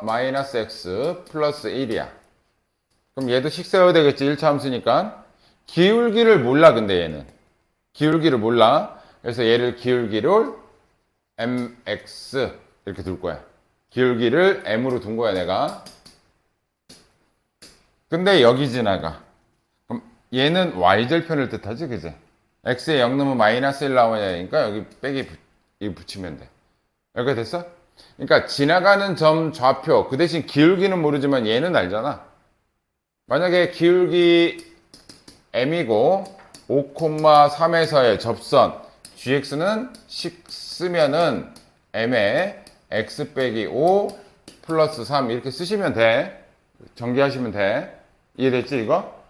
마이너스 x 플러스 1이야. 그럼 얘도 식 세워야 되겠지. 1차 함수니까. 기울기를 몰라, 근데 얘는. 기울기를 몰라. 그래서 얘를 기울기를 mx 이렇게 둘 거야. 기울기를 m으로 둔 거야, 내가. 근데 여기 지나가. 그럼 얘는 y절편을 뜻하지, 그지? x에 0 넣으면 마이너스 1 나오냐니까 여기 빼기 붙이면 돼. 이렇게 됐어? 그러니까 지나가는 점 좌표, 그 대신 기울기는 모르지만 얘는 알잖아. 만약에 기울기 m이고 5,3에서의 접선 gx는 10 쓰면은 m에 x 빼기 5 플러스 3 이렇게 쓰시면 돼. 정리하시면 돼. 이해됐지 이거?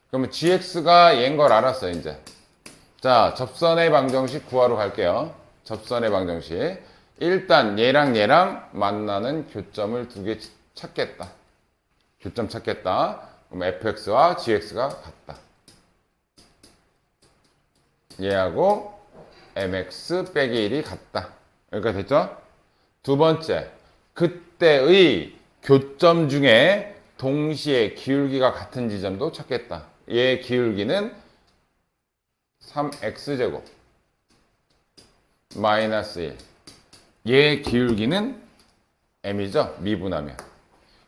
그러면 gx가 얘인 걸 알았어 이제. 자, 접선의 방정식 구하러 갈게요. 접선의 방정식. 일단 얘랑 만나는 교점을 두 개 찾겠다. 교점 찾겠다. 그럼 fx와 gx가 같다. 얘하고 mx 빼기 1이 같다. 여기까지 됐죠? 두 번째, 그때의 교점 중에 동시에 기울기가 같은 지점도 찾겠다. 얘 기울기는 3x제곱 마이너스 1. 얘 기울기는 m이죠. 미분하면.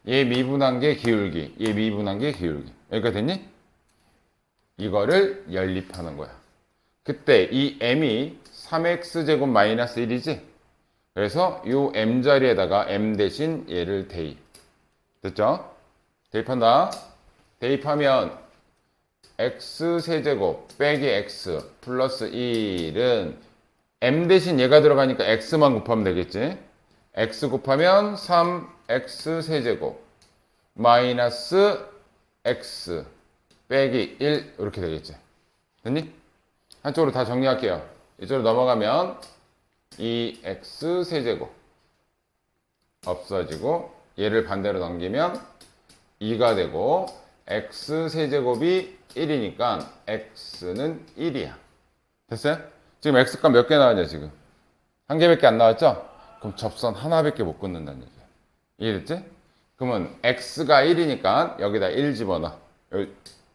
얘 미분한 게 기울기. 얘 미분한 게 기울기. 여기까지 됐니? 이거를 연립하는 거야. 그때 이 m이 3x제곱 마이너스 1이지? 그래서 이 m 자리에다가 m 대신 얘를 대입. 됐죠? 대입한다. 대입하면 x세제곱 빼기 x 플러스 1은 m 대신 얘가 들어가니까 x만 곱하면 되겠지? x 곱하면 3x 세제곱 마이너스 x 빼기 1 이렇게 되겠지? 됐니? 한쪽으로 다 정리할게요. 이쪽으로 넘어가면 2x 세제곱 없어지고 얘를 반대로 넘기면 2가 되고 x 세제곱이 1이니까 x는 1이야. 됐어요? 지금 x값 몇 개 나왔냐 지금? 한 개밖에 안 나왔죠? 그럼 접선 하나밖에 못 끊는다는 얘기야. 이해됐지? 그러면 x가 1이니까 여기다 1 집어넣어.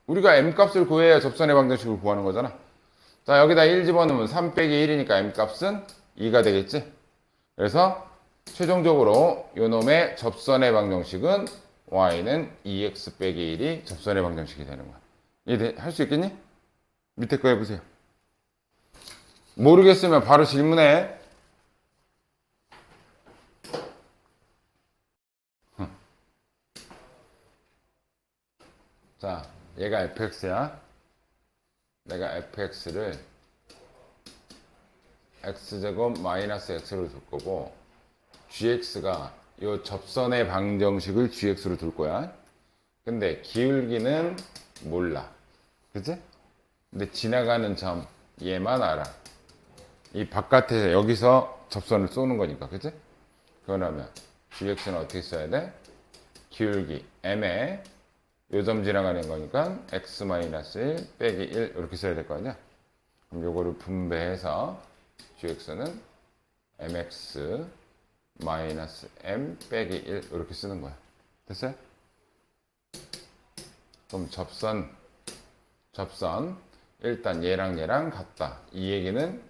우리가 m 값을 구해야 접선의 방정식을 구하는 거잖아. 자, 여기다 1 집어넣으면 3 빼기 1이니까 m 값은 2가 되겠지? 그래서 최종적으로 요놈의 접선의 방정식은 y는 2x 빼기 1이 접선의 방정식이 되는 거야. 이해할 수 있겠니? 밑에 거 해보세요. 모르겠으면 바로 질문해. 자, 얘가 fx야. 내가 fx를 x제곱 마이너스 x로 둘 거고 gx가 이 접선의 방정식을 gx로 둘 거야. 근데 기울기는 몰라. 그치? 근데 지나가는 점 얘만 알아. 이 바깥에서 여기서 접선을 쏘는 거니까. 그치? 그러면 gx는 어떻게 써야 돼? 기울기 m에 요 점 지나가는 거니까 x-1 빼기 1 이렇게 써야 될 거 아니야? 그럼 요거를 분배해서 gx는 mx 마이너스 m 빼기 1 이렇게 쓰는 거야. 됐어요? 그럼 접선 일단 얘랑 같다. 이 얘기는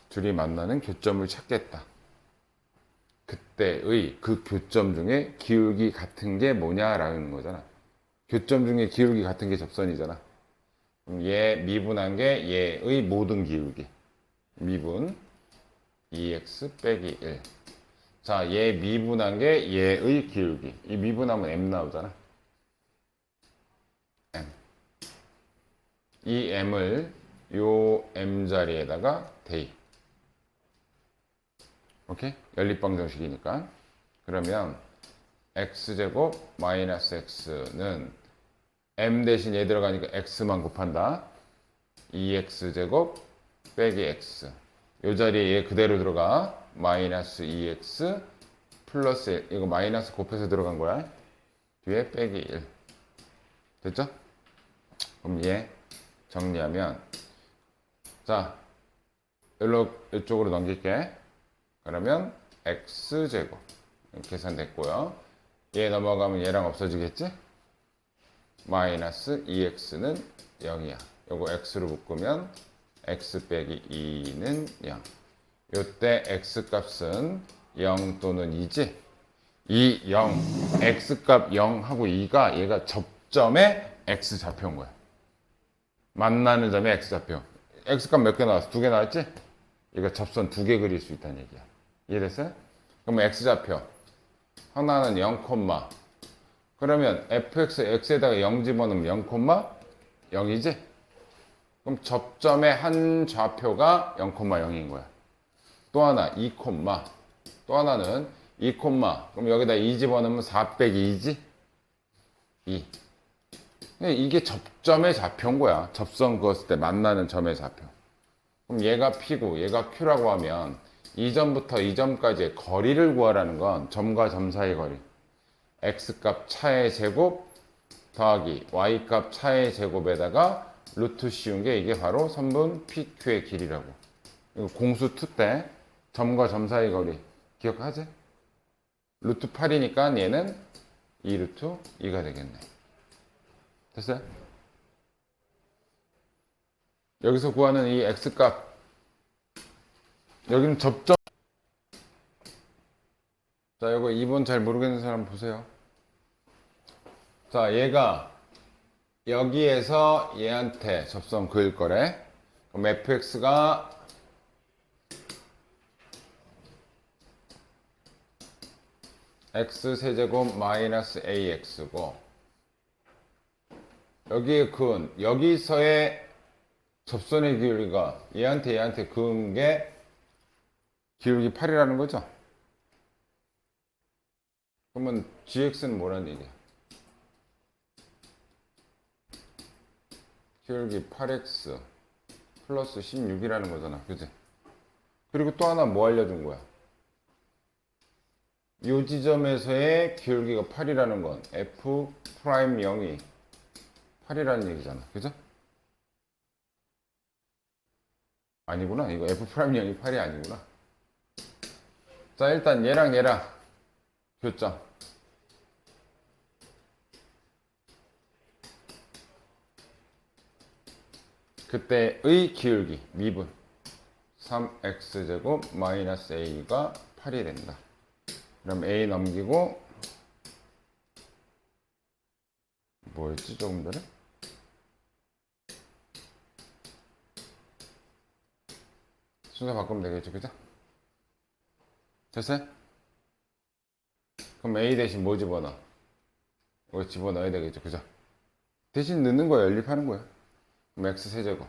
둘이 만나는 교점을 찾겠다. 그때의 그 교점 중에 기울기 같은 게 뭐냐라는 거잖아. 교점 중에 기울기 같은 게 접선이잖아. 그럼 얘 미분한 게 얘의 모든 기울기. 미분 2x 빼기 1. 자, 얘 미분한 게 얘의 기울기. 이 미분하면 m 나오잖아. m. 이 m을 요 m 자리에다가 대입. 오케이? 연립방정식이니까. 그러면 x제곱 마이너스 x는 m 대신 얘 들어가니까 x만 곱한다. 2x제곱 빼기 x. 요 자리에 얘 그대로 들어가. 마이너스 2x 플러스 1. 이거 마이너스 곱해서 들어간 거야. 뒤에 빼기 1. 됐죠? 그럼 얘 정리하면 자, 일로 이쪽으로 넘길게. 그러면 x제곱 계산됐고요. 얘 넘어가면 얘랑 없어지겠지? 마이너스 2x는 0이야. 요거 x로 묶으면 x 빼기 2는 0. 요때 x 값은 0 또는 2지? 이 0, x 값 0하고 2가 얘가 접점의 x 좌표인 거야. 만나는 점의 x 좌표. x 값 몇 개 나왔어? 2개 나왔지? 이거 접선 2개 그릴 수 있다는 얘기야. 이해됐어요? 그럼 x 좌표. 하나는 0, 그러면 fx, x에다가 0 집어넣으면 0, 0이지? 그럼 접점의 한 좌표가 0,0인 거야. 또 하나 2, 또 하나는 2, 그럼 여기다 2 집어넣으면 4 빼기 2지? 2. 이게 접점의 좌표인 거야. 접선 그었을 때 만나는 점의 좌표. 그럼 얘가 P고 얘가 Q라고 하면 이 점부터 이 점까지의 거리를 구하라는 건 점과 점 사이의 거리. X값 차의 제곱 더하기 Y값 차의 제곱에다가 루트 씌운 게 이게 바로 선분 PQ의 길이라고. 이거 공수 2 때 점과 점 사이 거리 기억하지? 루트 8이니까 얘는 2 루트 2가 되겠네. 됐어요? 여기서 구하는 이 x값, 여기는 접점. 자, 이거 2번 잘 모르겠는 사람 보세요. 자, 얘가 여기에서 얘한테 접선 그을 거래. 그럼 fx가 x 세제곱 마이너스 ax고, 여기에 그은, 여기서의 접선의 기울기가 얘한테 그은 게 기울기 8이라는 거죠. 그러면 gx는 뭐라는 얘기야? 기울기 8x 플러스 16이라는 거잖아. 그지? 그리고 또 하나 뭐 알려준 거야? 이 지점에서의 기울기가 8이라는 건 f 프라임 0이 8이라는 얘기잖아. 그죠? 아니구나. 이거 f 프라임 0이 8이 아니구나. 자, 일단 얘랑 교점. 그때의 기울기 미분 3x제곱 마이너스 a가 8이 된다. 그럼 a 넘기고 뭐였지 조금 전에? 순서 바꾸면 되겠죠, 그죠? 됐어요? 그럼 a 대신 뭐 집어넣어? 이거 집어넣어야 되겠죠, 그죠? 대신 넣는 거야, 연립하는 거야. 그럼 x 세제곱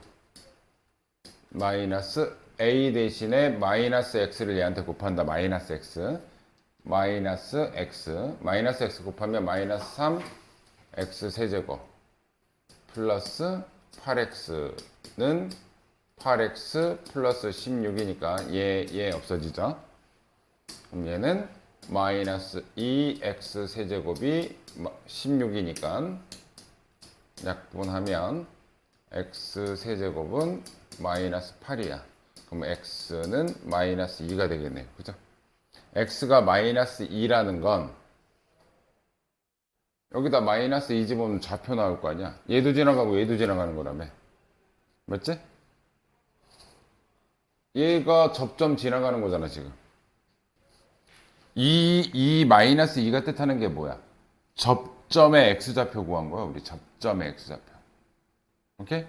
마이너스 a 대신에 마이너스 x를 얘한테 곱한다. 마이너스 x 마이너스 x 곱하면 마이너스 3 x 세제곱 플러스 8x는 8x 플러스 16이니까 얘 없어지죠. 그럼 얘는 마이너스 2x 세제곱이 16이니까 약분하면 x 세제곱은 마이너스 8이야. 그럼 x는 마이너스 2가 되겠네요. 그죠? x가 마이너스 2라는 건 여기다 마이너스 2 집으면 좌표 나올 거 아니야. 얘도 지나가고 얘도 지나가는 거라며. 맞지? 얘가 접점 지나가는 거잖아 지금. 이 마이너스 2가 뜻하는 게 뭐야? 접점의 x좌표 구한 거야. 우리 접점의 x좌표. 오케이?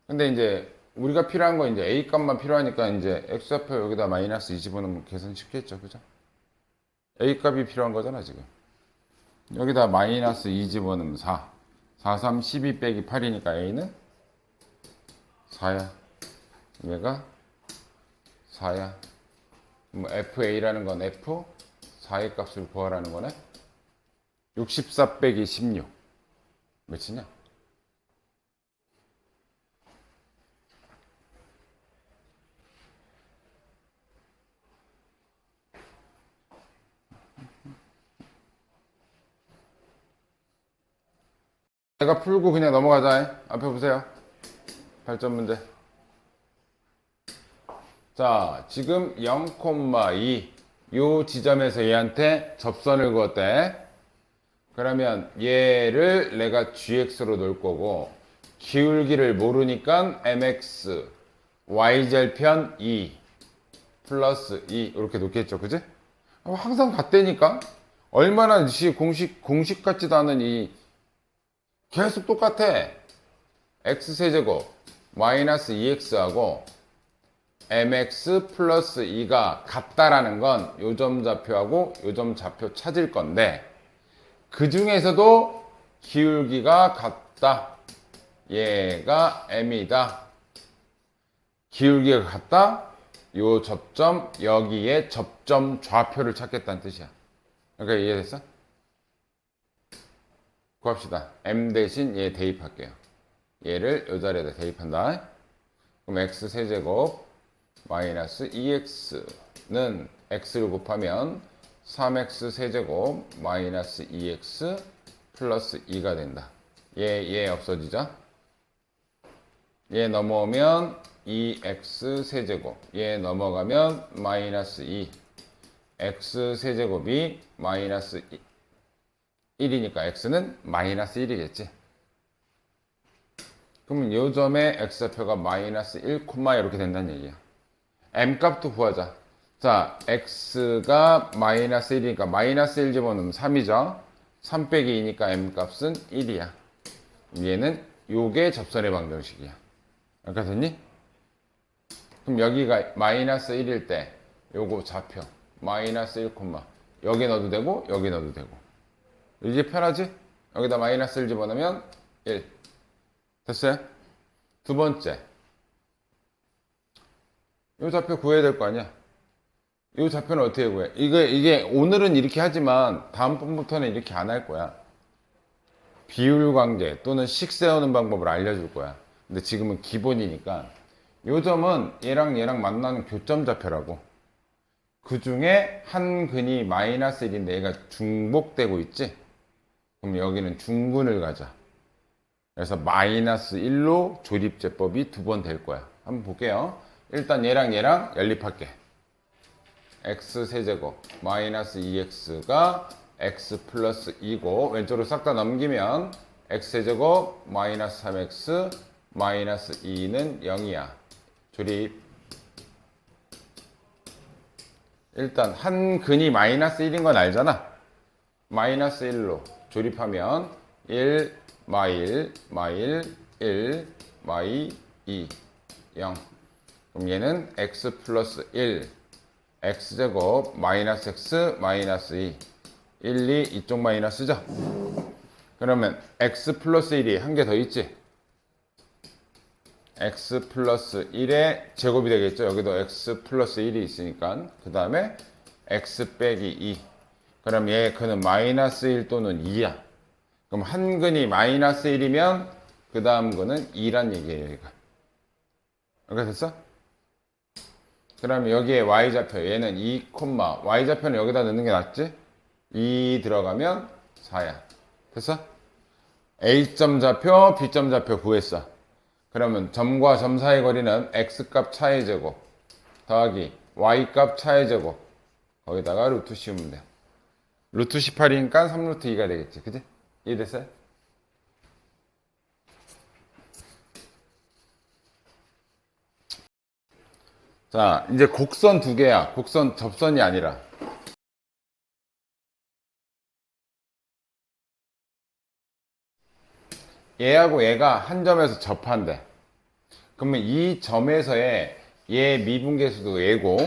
근데 이제 우리가 필요한 거 이제 a 값만 필요하니까 이제 x좌표 여기다 마이너스 2 집어넣으면 계산 쉽겠죠. 그죠? a 값이 필요한 거잖아 지금. 여기다 마이너스 2 집어넣으면 4. 4, 3, 12 빼기 8이니까 a는 4야. 얘가 4야. 뭐 fa라는 건 f 4의 값을 구하라는 거네. 64 빼기 16 몇이냐? 내가 풀고 그냥 넘어가자. 앞에 보세요. 발전 문제. 자, 지금 0,2 요 지점에서 얘한테 접선을 그었대. 그러면 얘를 내가 gx로 놓을 거고 기울기를 모르니까 mx y절편 2 플러스 2 이렇게 놓겠죠. 그지? 항상 같다니까. 얼마나 공식 같지도 않은 이 계속 똑같아. x세제곱 마이너스 2x하고 mx 플러스 2가 같다라는 건 요점 좌표하고 요점 좌표 찾을 건데 그 중에서도 기울기가 같다. 얘가 m이다. 기울기가 같다. 요 접점 여기에 접점 좌표를 찾겠다는 뜻이야. 그러니까 이해됐어? 구합시다. m 대신 얘 대입할게요. 얘를 요 자리에다 대입한다. 그럼 x 세제곱 마이너스 2x는 x를 곱하면 3x 세제곱 마이너스 2x 플러스 2가 된다. 얘 없어지죠? 얘 넘어오면 2x 세제곱 얘 넘어가면 마이너스 2 x 세제곱이 마이너스 1이니까 x는 마이너스 1이겠지. 그러면 요 점의 x좌표가 마이너스 1, 이렇게 된다는 얘기야. m 값도 구하자. 자, x가 마이너스 1이니까 마이너스 1 집어넣으면 3이죠. 3 빼기 2니까 m 값은 1이야. 얘는 요게 접선의 방정식이야. 아까 됐니? 그럼 여기가 마이너스 1일 때 요거 좌표 마이너스 1, 여기 넣어도 되고 여기 넣어도 되고 이제 편하지? 여기다 마이너스 1 집어넣으면 1 됐어요? 두 번째 요 좌표 구해야 될 거 아니야? 요 좌표는 어떻게 구해? 이게 오늘은 이렇게 하지만 다음번부터는 이렇게 안 할 거야. 비율 관계 또는 식 세우는 방법을 알려줄 거야. 근데 지금은 기본이니까 요 점은 얘랑 만나는 교점 좌표라고. 그 중에 한 근이 마이너스 1인데 얘가 중복되고 있지? 그럼 여기는 중근을 가자. 그래서 마이너스 1로 조립제법이 두 번 될 거야. 한번 볼게요. 일단 얘랑 연립할게. x세제곱 마이너스 2x가 x 플러스 2고 왼쪽으로 싹 다 넘기면 x세제곱 마이너스 3x 마이너스 2는 0이야. 조립. 일단 한 근이 마이너스 1인 건 알잖아. 마이너스 1로 조립하면 1, 마일, 1, 마이 2, 0. 그럼 얘는 x 플러스 1, x제곱 마이너스 x 마이너스 2, 1, 2 이쪽 마이너스죠. 그러면 x 플러스 1이 한 개 더 있지. x 플러스 1의 제곱이 되겠죠. 여기도 x 플러스 1이 있으니까. 그 다음에 x 빼기 2. 그럼 얘 그는 마이너스 1 또는 2야. 그럼 한 근이 마이너스 1이면 그 다음 근은 2란 얘기예요. 얘가. 이렇게 됐어? 그럼 여기에 y좌표 얘는 2, y좌표는 여기다 넣는 게 낫지? 2 들어가면 4야. 됐어? A점 좌표, B점 좌표 구했어. 그러면 점과 점 사이 거리는 x값 차의 제곱 더하기 y값 차의 제곱 거기다가 루트 씌우면 돼. 루트 18이니까 3루트 2가 되겠지. 그지? 이해됐어요? 자, 이제 곡선 두 개야. 곡선 접선이 아니라. 얘하고 얘가 한 점에서 접한대. 그러면 이 점에서의 얘 미분계수도 얘고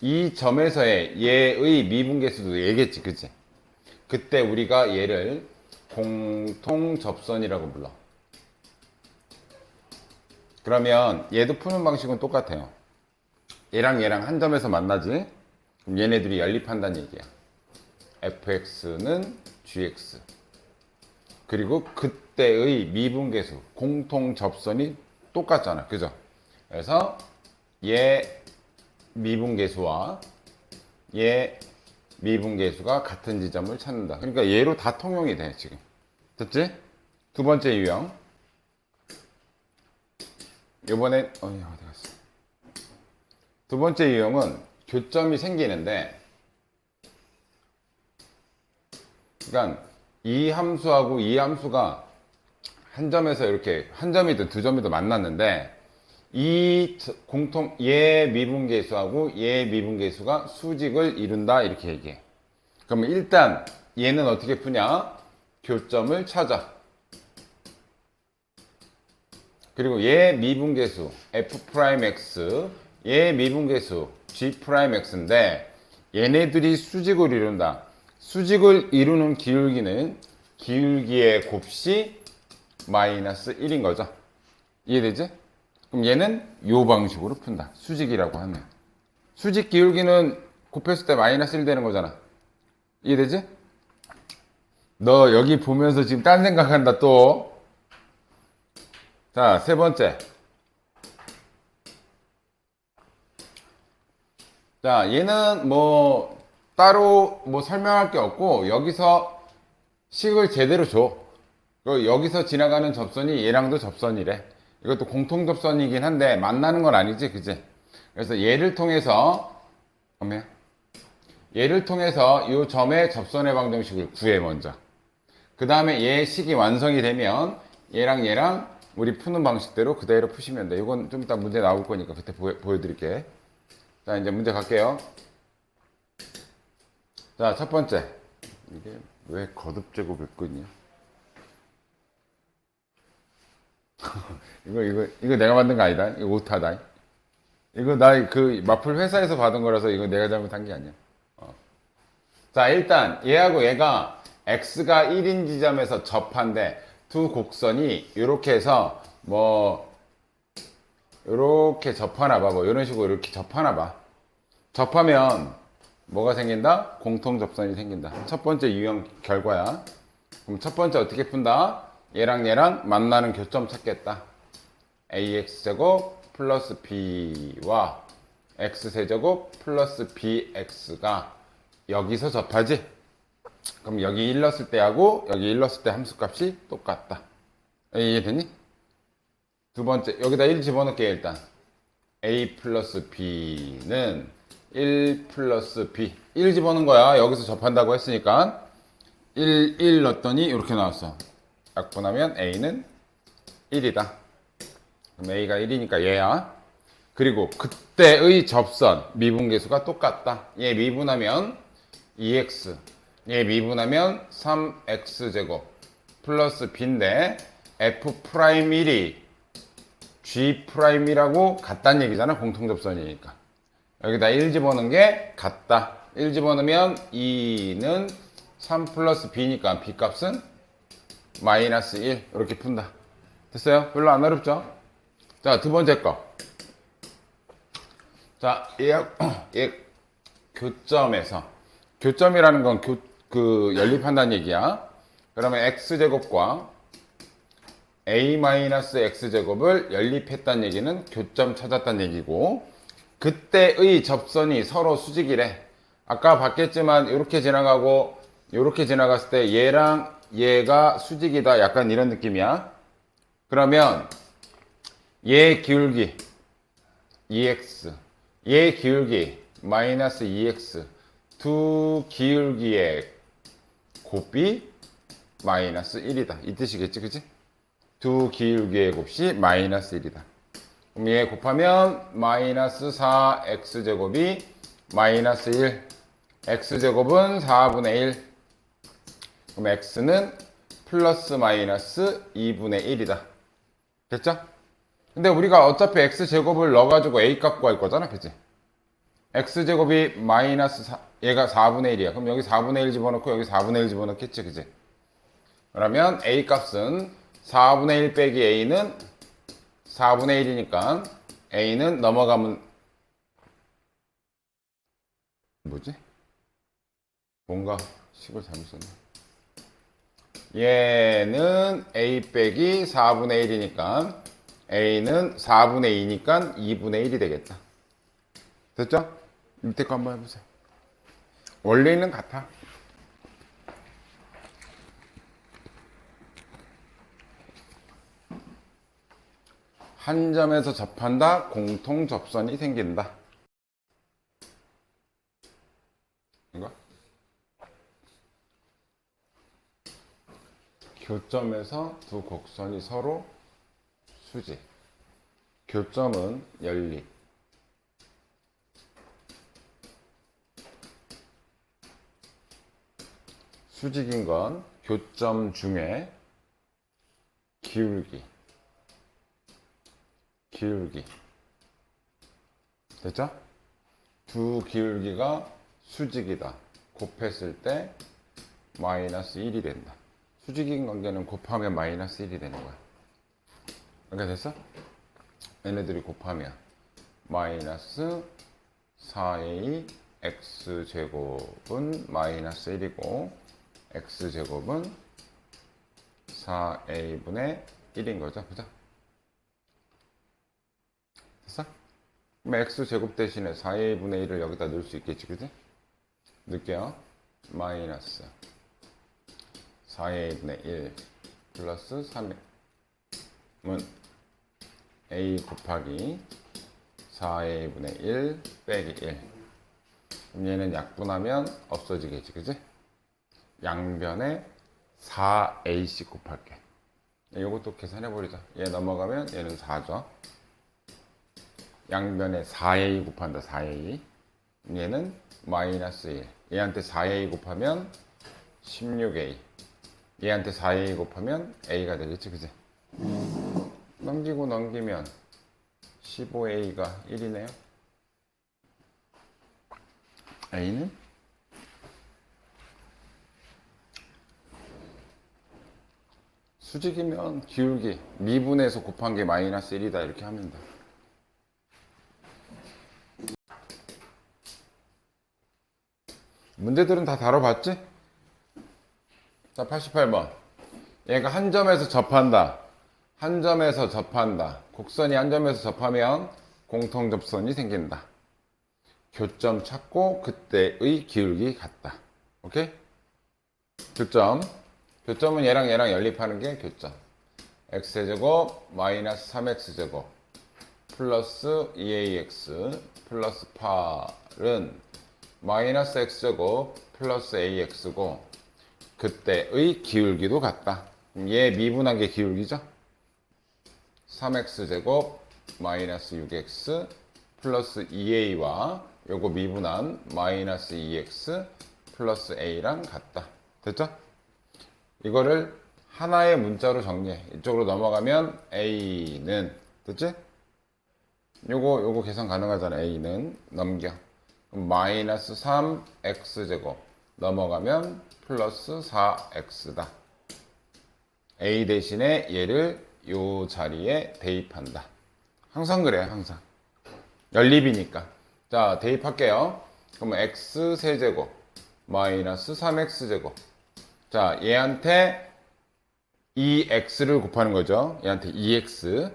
이 점에서의 얘의 미분계수도 얘겠지. 그치? 그때 우리가 얘를 공통접선이라고 불러. 그러면 얘도 푸는 방식은 똑같아요. 얘랑 한 점에서 만나지. 그럼 얘네들이 연립한다는 얘기야. fx는 gx. 그리고 그때의 미분계수, 공통접선이 똑같잖아. 그죠? 그래서 얘 미분계수와 얘 미분계수가 같은 지점을 찾는다. 그러니까 얘로 다 통용이 돼, 지금. 됐지? 두 번째 유형. 요번엔, 어디 갔어? 두 번째 유형은 교점이 생기는데, 그러니까 이 함수하고 이 함수가 한 점에서 이렇게 한 점이든 두 점이든 만났는데, 얘 미분계수하고 얘 미분계수가 수직을 이룬다 이렇게 얘기해. 그러면 일단 얘는 어떻게 푸냐? 교점을 찾아. 그리고 얘 미분계수 f'x, 얘 미분계수 g'x인데 얘네들이 수직을 이룬다. 수직을 이루는 기울기는 기울기의 곱씨 마이너스 1인 거죠. 이해되지? 그럼 얘는 요 방식으로 푼다. 수직이라고 하면. 수직 기울기는 곱했을 때 마이너스 1 되는 거잖아. 이해되지? 너 여기 보면서 지금 딴 생각한다 또. 자, 세 번째. 자, 얘는 뭐 따로 뭐 설명할 게 없고 여기서 식을 제대로 줘. 여기서 지나가는 접선이 얘랑도 접선이래. 이것도 공통 접선이긴 한데 만나는 건 아니지, 그지? 그래서 얘를 통해서 이 점의 접선의 방정식을 구해 먼저. 그 다음에 얘 식이 완성이 되면 얘랑 우리 푸는 방식대로 그대로 푸시면 돼. 이건 좀 이따 문제 나올 거니까 그때 보여드릴게. 자, 이제 문제 갈게요. 자, 첫 번째. 이게 왜 거듭제곱을 끄냐? 이거 내가 만든 거 아니다. 이거 오타다. 이거 나 그 마플 회사에서 받은 거라서 이거 내가 잘못한 게 아니야. 자, 일단 얘하고 얘가 x가 1인 지점에서 접한데 두 곡선이 이렇게 해서 뭐 이렇게 접하나 봐. 뭐 이런 식으로 이렇게 접하나 봐. 접하면 뭐가 생긴다? 공통 접선이 생긴다. 첫 번째 유형 결과야. 그럼 첫 번째 어떻게 푼다? 얘랑 만나는 교점 찾겠다. ax제곱 플러스 b와 x세제곱 플러스 bx가 여기서 접하지? 그럼 여기 1 넣었을 때하고 여기 1 넣었을 때 함수값이 똑같다. 이해되니? 두 번째, 여기다 1 집어넣을게요, 일단. a 플러스 b는 1 플러스 b. 1 집어넣은 거야. 여기서 접한다고 했으니까. 1 넣었더니 이렇게 나왔어. 약분하면 a는 1이다. 그럼 a가 1이니까 얘야. 그리고 그때의 접선, 미분계수가 똑같다. 얘 미분하면 2x. 얘 미분하면 3x제곱. 플러스 b인데, f'1이 G'이라고 같다는 얘기잖아. 공통접선이니까. 여기다 1 집어넣은 게 같다. 1 집어넣으면 2는 3 플러스 b니까 b값은 마이너스 1. 이렇게 푼다. 됐어요? 별로 안 어렵죠? 자, 두 번째 거. 자, 얘 교점에서. 교점이라는 건 연립한다는 얘기야. 그러면 x제곱과 a-x제곱을 연립했다는 얘기는 교점 찾았다는 얘기고, 그때의 접선이 서로 수직이래. 아까 봤겠지만 이렇게 지나가고 이렇게 지나갔을 때 얘랑 얘가 수직이다. 약간 이런 느낌이야. 그러면 얘 기울기 2x, 얘 기울기 마이너스 2x, 두 기울기의 곱이 마이너스 1이다. 이 뜻이겠지, 그치? 두 기울기의 곱이 마이너스 1이다. 그럼 얘 곱하면 마이너스 4x제곱이 마이너스 1. x제곱은 4분의 1. 그럼 x는 플러스 마이너스 2분의 1이다. 됐죠? 근데 우리가 어차피 x제곱을 넣어가지고 a값 구할 거잖아, 그치? x제곱이 마이너스 4, 얘가 4분의 1이야. 그럼 여기 4분의 1 집어넣고 여기 4분의 1 집어넣겠지, 그치? 그러면 a값은 4분의 1 빼기 a는 4분의 1이니까 a는 넘어가면 뭐지? 뭔가 식을 잘못 썼네. 얘는 a 빼기 4분의 1이니까 a는 4분의 2니까 2분의 1이 되겠다. 됐죠? 밑에 거 한번 해보세요. 원리는 같아. 한 점에서 접한다, 공통 접선이 생긴다. 교점에서 두 곡선이 서로 수직. 교점은 연립. 수직인 건 교점 중에 기울기. 됐죠? 두 기울기가 수직이다. 곱했을 때 마이너스 1이 된다. 수직인 관계는 곱하면 마이너스 1이 되는 거야. 이렇게 됐어? 얘네들이 곱하면 마이너스 4a x제곱은 마이너스 1이고 x제곱은 4a분의 1인 거죠. 그죠? 됐어? 그럼 x제곱 대신에 4a분의 1을 여기다 넣을 수 있겠지. 그지? 넣을게요. 마이너스 4a분의 1 플러스 3은 a 곱하기 4a분의 1 빼기 1. 그럼 얘는 약분하면 없어지겠지. 그지? 양변에 4a씩 곱할게. 이것도 계산해버리자. 얘 넘어가면 얘는 4죠. 양변에 4a 곱한다. 4a. 얘는 마이너스 1. 얘한테 4a 곱하면 16a. 얘한테 4a 곱하면 a가 되겠지. 그지? 넘기고 넘기면 15a가 1이네요. a는 수직이면 기울기 미분에서 곱한 게 마이너스 1이다. 이렇게 하면 돼. 문제들은 다 다뤄봤지? 자, 88번. 얘가 한 점에서 접한다. 한 점에서 접한다. 곡선이 한 점에서 접하면 공통접선이 생긴다. 교점 찾고 그때의 기울기 같다. 오케이? 교점. 교점은 얘랑 얘랑 연립하는 게 교점. x제곱 마이너스 3x제곱 플러스 2ax 플러스 8은 마이너스 x제곱 플러스 ax고 그때의 기울기도 같다. 얘 미분한 게 기울기죠? 3x제곱 마이너스 6x 플러스 2a와 요거 미분한 마이너스 2x 플러스 a랑 같다. 됐죠? 이거를 하나의 문자로 정리해. 이쪽으로 넘어가면 a는, 됐지? 요거 계산 가능하잖아. a는 넘겨. 그럼 마이너스 3x제곱 넘어가면 플러스 4x다. a 대신에 얘를 요 자리에 대입한다. 항상 그래요. 항상. 연립이니까. 자, 대입할게요. 그러면 x 세제곱 마이너스 3x제곱. 자, 얘한테 2x를 곱하는 거죠. 얘한테 2x.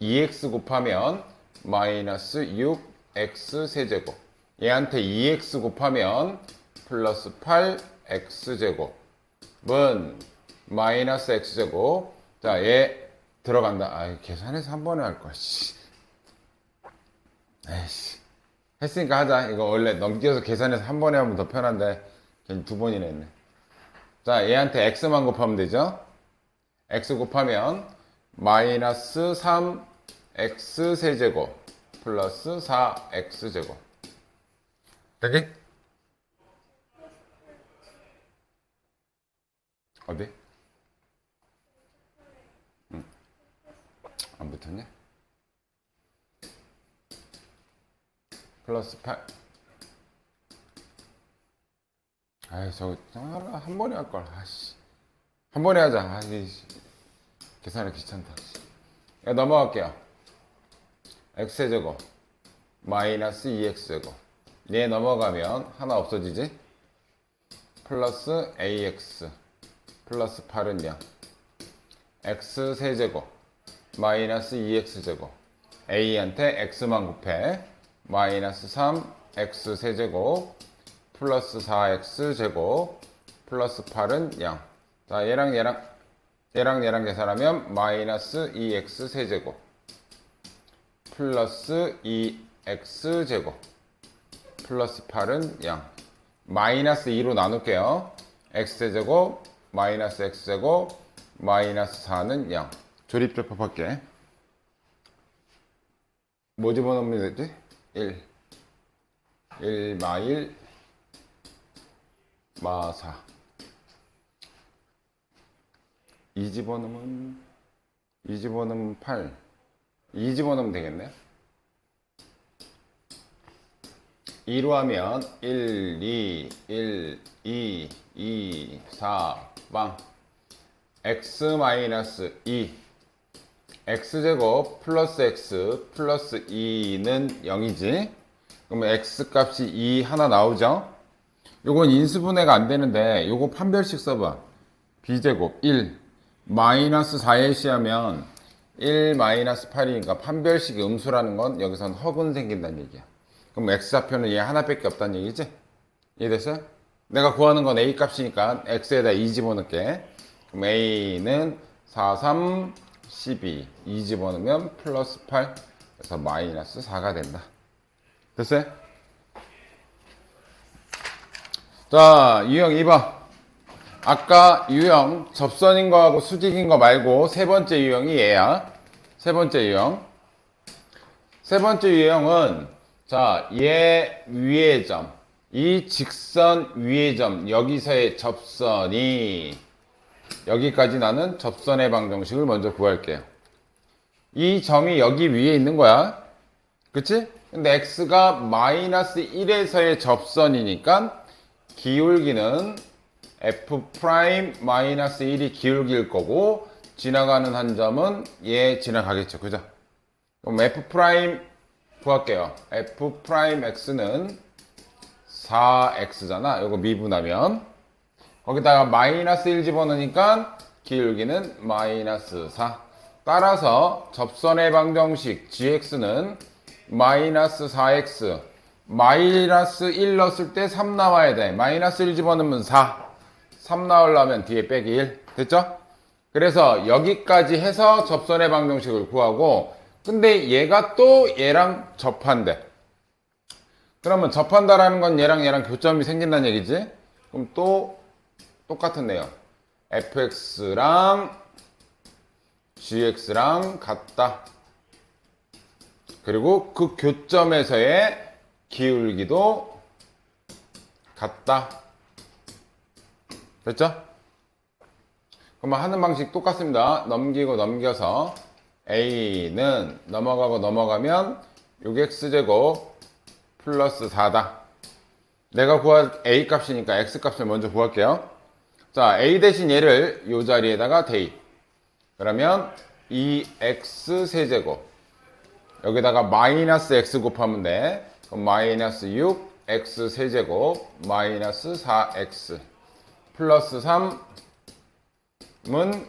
2x 곱하면 마이너스 6x 세제곱. 얘한테 2x 곱하면 플러스 8x제곱은 마이너스 x제곱. 자, 얘 들어간다. 아, 계산해서 한 번에 할 거야. 에이씨. 했으니까 하자. 이거 원래 넘겨서 계산해서 한 번에 하면 더 편한데 괜히 두 번이나 했네. 자, 얘한테 x만 곱하면 되죠. x 곱하면 마이너스 3x 세제곱 플러스 4x제곱. 되게? 어디? 안 붙었냐? 플러스 8. 아이, 저거 한 번에 할 걸. 아씨. 한 번에 하자. 아이, 계산이 귀찮다. 야, 넘어갈게요. x제곱 마이너스 2x제곱. 얘 넘어가면 하나 없어지지? 플러스 ax 플러스 8은 0. x 세제곱 마이너스 2x제곱. a한테 x만 곱해. 마이너스 3x 세제곱 플러스 4x제곱 플러스 8은 0. 자, 얘랑 계산하면 마이너스 2x 세제곱 플러스 2x제곱 플러스 8은 0. 마이너스 2로 나눌게요. x제곱 마이너스 x제곱 마이너스 4는 0. 조립접합할게. 뭐 집어넣으면 되지? 1. 1 마 1 마 4. 2 집어넣으면 8. 2 집어넣으면 되겠네. 2로 하면 1, 2, 1, 2, 2, 4, 빵. x 마이너스 2. x제곱 플러스 x 플러스 2는 0이지. 그러면 x 값이 2 하나 나오죠? 요건 인수분해가 안 되는데 요거 판별식 써봐. b제곱 1 마이너스 4ac 하면 1 마이너스 8이니까 판별식이 음수라는 건 여기선 허근 생긴다는 얘기야. 그럼 x좌표는 얘 하나밖에 없다는 얘기지? 이해됐어요? 내가 구하는 건 a 값이니까 x에다 2 집어넣을게. 그럼 a는 4, 3, 12. 2 집어넣으면 플러스 8. 그래서 마이너스 4가 된다. 됐어요? 자, 유형 2번. 아까 유형 접선인 거하고 수직인 거 말고 세 번째 유형이 얘야. 세 번째 유형. 세 번째 유형은 자, 얘 위의 점. 이 직선 위의 점. 여기서의 접선이 여기까지 나는 접선의 방정식을 먼저 구할게요. 이 점이 여기 위에 있는 거야. 그치? 근데 x가 마이너스 1에서의 접선이니까 기울기는 f 프라임 마이너스 1이 기울기일 거고 지나가는 한 점은 얘 지나가겠죠. 그죠? 그럼 f 프라임 구할게요. f 프라임 x는 4x잖아. 이거 미분하면 거기다가 마이너스 1 집어넣으니까 기울기는 마이너스 4. 따라서 접선의 방정식 gx는 마이너스 4x 마이너스 1 넣었을 때 3 나와야 돼. 마이너스 1 집어넣으면 4. 3 나오려면 뒤에 빼기 1. 됐죠? 그래서 여기까지 해서 접선의 방정식을 구하고 근데 얘가 또 얘랑 접한대. 그러면 접한다라는 건 얘랑 교점이 생긴다는 얘기지? 그럼 또 똑같은 내용. fx랑 gx랑 같다. 그리고 그 교점에서의 기울기도 같다. 됐죠? 그러면 하는 방식 똑같습니다. 넘기고 넘겨서 a는 넘어가고 넘어가면 6x제곱 플러스 4다. 내가 구할 a 값이니까 x 값을 먼저 구할게요. 자, a 대신 얘를 이 자리에다가 대입. 그러면 2x 세제곱 여기다가 마이너스 x 곱하면 돼. 그럼 마이너스 6x 세제곱 마이너스 4x 플러스 3은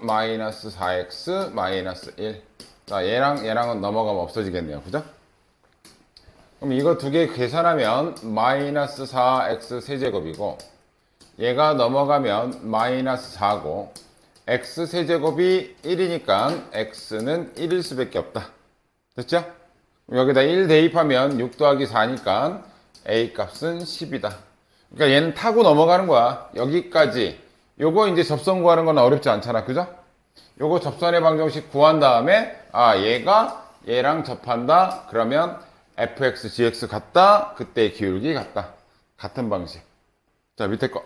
마이너스 4x 마이너스 1. 자, 얘랑은 넘어가면 없어지겠네요. 그죠? 그럼 이거 두 개 계산하면 마이너스 4x 세제곱이고 얘가 넘어가면 마이너스 4고 x 세제곱이 1이니까 x는 1일 수밖에 없다. 됐죠? 여기다 1 대입하면 6 더하기 4니까 a 값은 10이다. 그러니까 얘는 타고 넘어가는 거야. 여기까지. 요거 이제 접선 구하는 건 어렵지 않잖아. 그죠? 요거 접선의 방정식 구한 다음에 얘가 얘랑 접한다. 그러면 fx, gx 같다. 그때 기울기 같다. 같은 방식. 자, 밑에 거.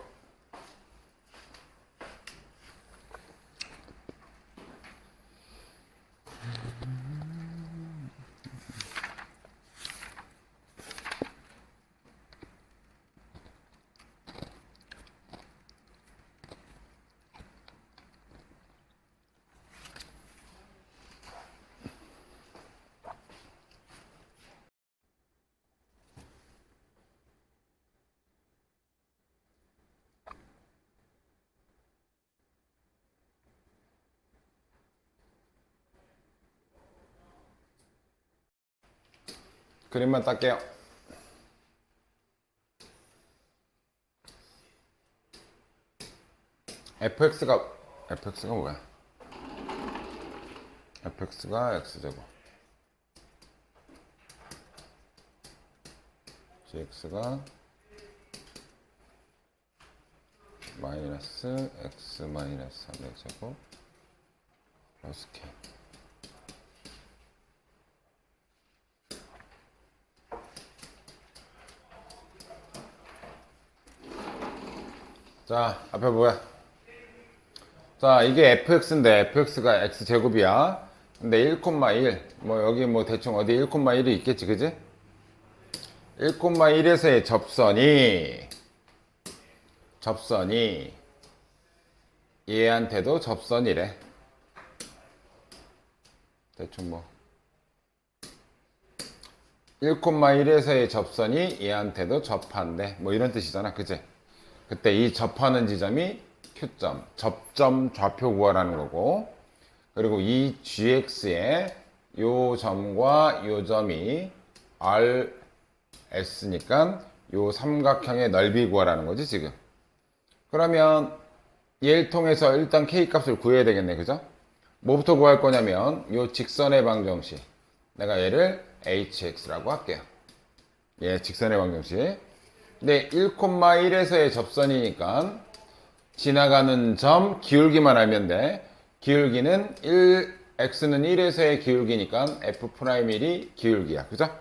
그림만 딸게요. fx가 뭐야? fx가 x제곱 gx가 마이너스 x 마이너스 3의 제곱 플러스 K. 자, 앞에 뭐야? 자, 이게 fx인데 fx가 x제곱이야. 근데 1,1, 뭐 여기 뭐 대충 어디 1,1이 있겠지, 그지? 1,1에서의 접선이 얘한테도 접선이래. 대충 뭐 1,1에서의 접선이 얘한테도 접한대. 뭐 이런 뜻이잖아, 그지? 그때 이 접하는 지점이 Q점, 접점 좌표 구하라는 거고, 그리고 이 GX의 요 점과 요 점이 RS니까 요 삼각형의 넓이 구하라는 거지, 지금. 그러면 얘를 통해서 일단 K 값을 구해야 되겠네, 그죠? 뭐부터 구할 거냐면 요 직선의 방정식, 내가 얘를 HX라고 할게요. 얘 직선의 방정식. 근데 1,1에서의 접선이니까 지나가는 점 기울기만 알면 돼. 기울기는 x는 1에서의 기울기니까 f'1이 기울기야. 그죠?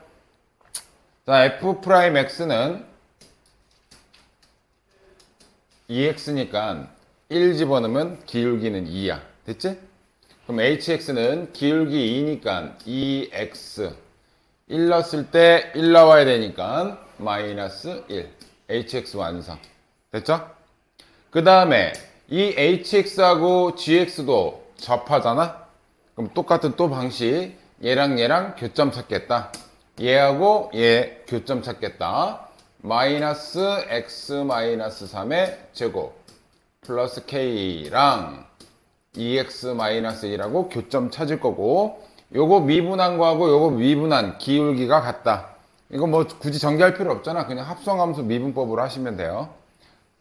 자, f'x는 2x니까 1 집어넣으면 기울기는 2야. 됐지? 그럼 hx는 기울기 2니까 2x 1 넣었을 때 1 나와야 되니까 마이너스 1. hx 완성. 됐죠? 그 다음에 이 hx하고 gx도 접하잖아? 그럼 똑같은 또 방식. 얘랑 얘랑 교점 찾겠다. 얘하고 얘 교점 찾겠다. 마이너스 x 마이너스 3의 제곱 플러스 k랑 2x 마이너스 1하고 교점 찾을 거고, 요거 미분한 거하고 요거 미분한 기울기가 같다. 이거 뭐 굳이 전개할 필요 없잖아. 그냥 합성함수 미분법으로 하시면 돼요.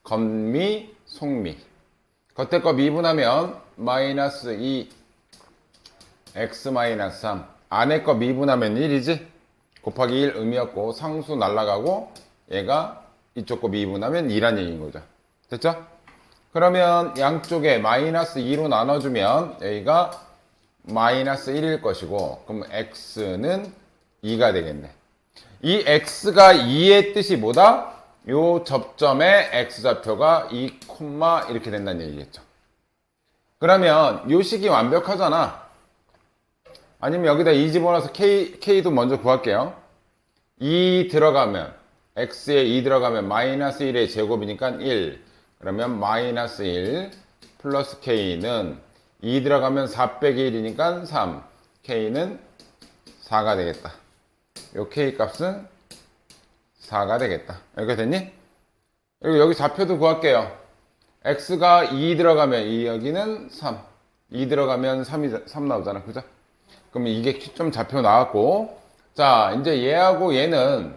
건미, 속미. 겉에 거 미분하면 마이너스 2 x 마이너스 3. 안에 거 미분하면 1이지? 곱하기 1 의미였고 상수 날라가고 얘가 이쪽 거 미분하면 2란 얘기인 거죠. 됐죠? 그러면 양쪽에 마이너스 2로 나눠주면 여기가 마이너스 1일 것이고, 그럼 x는 2가 되겠네. 이 x가 2의 뜻이 뭐다? 요 접점의 x좌표가 2, 이렇게 된다는 얘기겠죠. 그러면 요 식이 완벽하잖아. 아니면 여기다 2 집어넣어서 k도 먼저 구할게요. 2 들어가면, x에 2 들어가면 마이너스 1의 제곱이니까 1. 그러면 마이너스 1 플러스 k는 2 들어가면 4 빼기 1이니까 3. k는 4가 되겠다. 요 k 값은 4가 되겠다. 이렇게 됐니? 그리고 여기 좌표도 구할게요. x가 2 들어가면 2, 여기는 3. 2 들어가면 3 나오잖아. 그죠? 그럼 이게 Q점 좌표 나왔고, 자, 이제 얘하고 얘는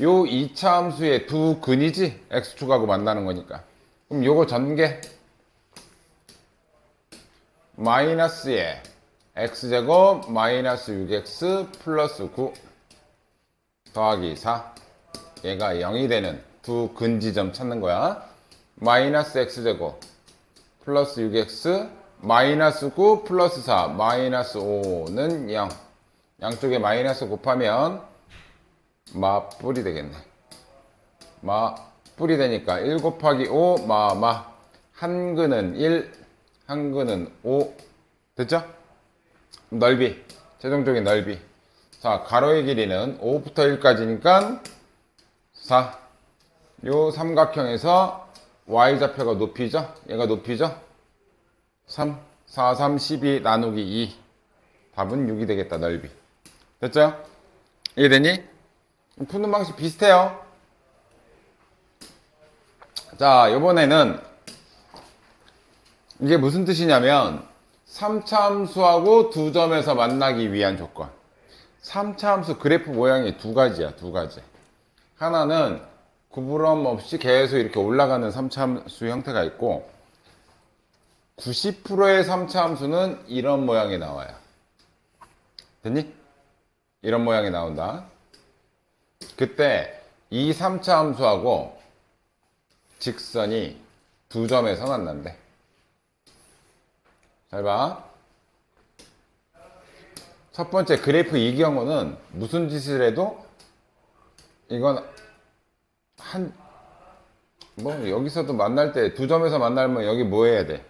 요 2차 함수의 두 근이지? x축하고 만나는 거니까. 그럼 요거 전개. 마이너스에 x제곱 마이너스 6x 플러스 9 더하기 4. 얘가 0이 되는 두 근지점 찾는 거야. 마이너스 x제곱 플러스 6x 마이너스 9 플러스 4 마이너스 5는 0. 양쪽에 마이너스 곱하면 마뿔이 되겠네. 마뿔이 되니까 1 곱하기 5 한 근은 1, 한 근은 5. 됐죠? 넓이, 최종적인 넓이. 자, 가로의 길이는 5부터 1까지니까 4. 요 삼각형에서 y좌표가 높이죠? 얘가 높이죠? 3, 4, 3, 12 나누기 2. 답은 6이 되겠다, 넓이. 됐죠? 이해되니? 푸는 방식 비슷해요. 자, 요번에는 이게 무슨 뜻이냐면 3차 함수하고 두 점에서 만나기 위한 조건. 3차 함수 그래프 모양이 두 가지야, 두 가지. 하나는 구부럼 없이 계속 이렇게 올라가는 3차 함수 형태가 있고, 90%의 3차 함수는 이런 모양이 나와요. 됐니? 이런 모양이 나온다. 그때 이 3차 함수하고 직선이 두 점에서 만난대. 잘 봐. 첫 번째 그래프 이경우는 무슨 짓을 해도 이건 뭐 여기서도 만날 때 두 점에서 만나려면 여기 뭐 해야 돼?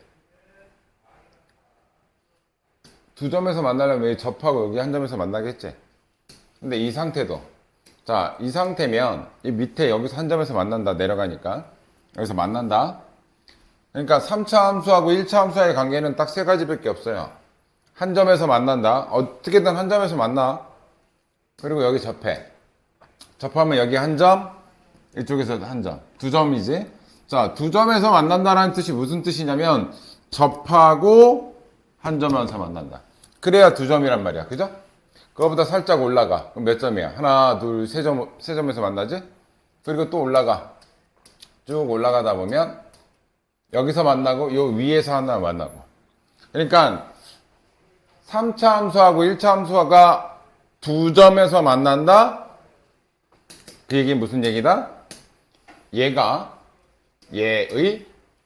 두 점에서 만나려면 여기 접하고 여기 한 점에서 만나겠지? 근데 이 상태도 자, 이 상태면 이 밑에 여기서 한 점에서 만난다. 내려가니까 여기서 만난다. 그러니까 3차 함수하고 1차 함수와의 관계는 딱 세 가지밖에 없어요. 한 점에서 만난다. 어떻게든 한 점에서 만나. 그리고 여기 접해. 접하면 여기 한 점, 이쪽에서 한 점. 두 점이지. 자, 두 점에서 만난다라는 뜻이 무슨 뜻이냐면 접하고 한 점에서 만난다. 그래야 두 점이란 말이야. 그죠? 그거보다 살짝 올라가. 그럼 몇 점이야? 하나, 둘, 세 점에서 만나지? 그리고 또 올라가. 쭉 올라가다 보면 여기서 만나고 요 위에서 하나 만나고. 그러니까 3차 함수하고 1차 함수가 두 점에서 만난다? 그 얘기 무슨 얘기다? 얘가 얘의